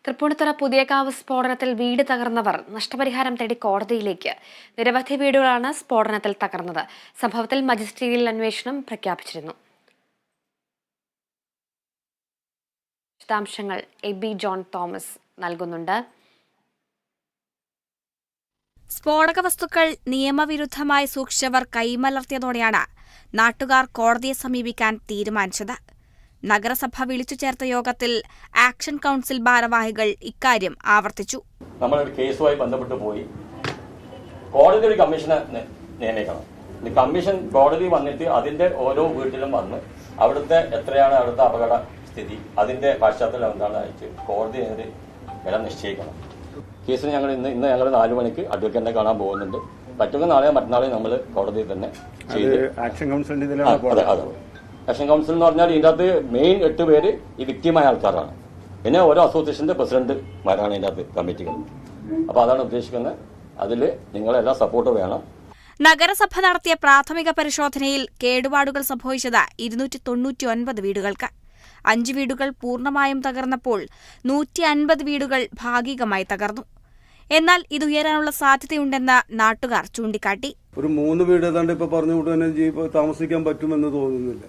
തൃപ്പൂണിത്തുറ പുതിയകാവ് സ്ഫോടനത്തിൽ വീട് തകർന്നവർ നഷ്ടപരിഹാരം തേടി കോടതിയിലേക്ക്. നിരവധി വീടുകളാണ് സ്ഫോടനത്തിൽ തകർന്നത്. സംഭവത്തിൽ മജിസ്ട്രേറ്റിയൽ അന്വേഷണം പ്രഖ്യാപിച്ചിരുന്നു. വിശദാംശങ്ങൾ എബി ജോൺ തോമസ് നൽകുന്നുണ്ട്. സ്ഫോടക വസ്തുക്കൾ നിയമവിരുദ്ധമായി സൂക്ഷിച്ചവർ കൈമലർത്തിയതോടെയാണ് നാട്ടുകാർ കോടതിയെ സമീപിക്കാൻ തീരുമാനിച്ചത്. നഗരസഭ വിളിച്ചു ചേർത്ത യോഗത്തിൽ ആക്ഷൻ കൗൺസിൽ ഭാരവാഹികൾ ഇക്കാര്യം ആവർത്തിച്ചു. നമ്മളൊരു കേസുമായി ബന്ധപ്പെട്ട് പോയി കോടതി ഒരു കമ്മീഷനെ നിയമിക്കണം. കമ്മീഷൻ കോടതി വന്നിട്ട് അതിന്റെ ഓരോ വീട്ടിലും വന്ന് അവിടുത്തെ എത്രയാണ് അവിടുത്തെ അപകട സ്ഥിതി, അതിന്റെ പശ്ചാത്തലം എന്താണ് അയച്ച് കോടതി അതിന് വില നിശ്ചയിക്കണം. കേസിന് ഞങ്ങൾ ഇന്ന് ഞങ്ങൾ 4 മണിക്ക് അഡ്വക്കേറ്റിനെ കാണാൻ പോകുന്നുണ്ട്. പറ്റുന്ന മറ്റന്നാളെ നമ്മൾ കോടതിയിൽ തന്നെ ചെയ്ത് ആക്ഷൻ കൗൺസിലിന്റെ ആക്ഷൻ കൗൺസിൽ എന്ന് പറഞ്ഞാൽ ഇതിൻ്റെ അകത്ത് മെയിൻ 8 പേര് ഈ വിക്ടിമായ ആൾക്കാരാണ്. പിന്നെ ഓരോ അസോസിയേഷന്റെ പ്രസിഡന്റുമാരാണ് ഇതിൻ്റെ അകത്ത് കമ്മിറ്റികൾ. അപ്പൊ അതാണ് ഉദ്ദേശിക്കുന്നത്. അതിൽ നിങ്ങളെല്ലാം സപ്പോർട്ട് വേണം. നഗരസഭ നടത്തിയ പ്രാഥമിക പരിശോധനയിൽ കേടുപാടുകൾ സംഭവിച്ചത് 299 വീടുകൾക്ക്. 5 വീടുകൾ പൂർണ്ണമായും തകർന്നപ്പോൾ 150 വീടുകൾ ഭാഗികമായി തകർന്നു. എന്നാൽ ഇതുയരാനുള്ള സാധ്യതയുണ്ടെന്ന് നാട്ടുകാർ ചൂണ്ടിക്കാട്ടി. ഒരു 3 വീട് ഏതാണ്ട് ഇപ്പൊ പറഞ്ഞുകൊണ്ട് തന്നെ താമസിക്കാൻ പറ്റുമെന്ന് തോന്നുന്നില്ല.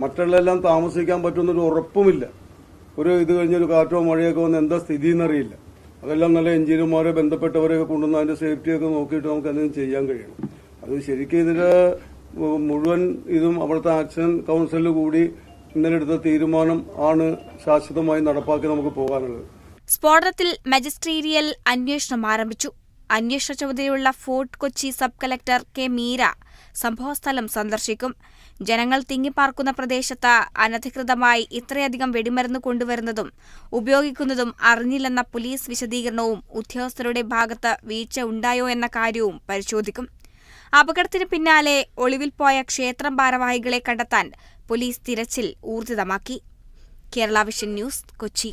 മറ്റുള്ളെല്ലാം താമസിക്കാൻ പറ്റുമെന്നൊരു ഉറപ്പുമില്ല. ഇത് കഴിഞ്ഞൊരു കാറ്റോ മഴയൊക്കെ വന്ന് എന്താ സ്ഥിതി എന്നറിയില്ല. അതെല്ലാം നല്ല എഞ്ചിനീയർമാരെ ബന്ധപ്പെട്ടവരെയൊക്കെ കൊണ്ടുവന്ന് അതിന്റെ സേഫ്റ്റിയൊക്കെ നോക്കിയിട്ട് നമുക്ക് എന്തെങ്കിലും ചെയ്യാൻ കഴിയണം. അത് ശരിക്കും ഇതിന്റെ മുഴുവൻ ഇതും അവിടുത്തെ ആക്ഷൻ കൗൺസിലിൽ കൂടി ഇന്നലെ എടുത്ത തീരുമാനം ആണ് ശാശ്വതമായി നടപ്പാക്കി നമുക്ക് പോകാനുള്ളത്. സ്ഫോടനത്തിൽ മജിസ്ട്രേറ്റിയൽ അന്വേഷണം ആരംഭിച്ചു. അന്വേഷണ ചുമതലയുള്ള Fort Kochi sub collector K Meera സംഭവസ്ഥലം സന്ദർശിക്കും. ജനങ്ങൾ തിങ്ങിപ്പാർക്കുന്ന പ്രദേശത്ത് അനധികൃതമായി ഇത്രയധികം വെടിമരുന്ന് കൊണ്ടുവരുന്നതും ഉപയോഗിക്കുന്നതും അറിഞ്ഞില്ലെന്ന പോലീസ് വിശദീകരണവും ഉദ്യോഗസ്ഥരുടെ ഭാഗത്ത് വീഴ്ച ഉണ്ടായോ എന്ന കാര്യവും പരിശോധിക്കും. അപകടത്തിന് പിന്നാലെ ഒളിവിൽ പോയ ക്ഷേത്രം ഭാരവാഹികളെ കണ്ടെത്താൻ പോലീസ് തിരച്ചിൽ ഊർജിതമാക്കി. Kerala vision news, Kochi.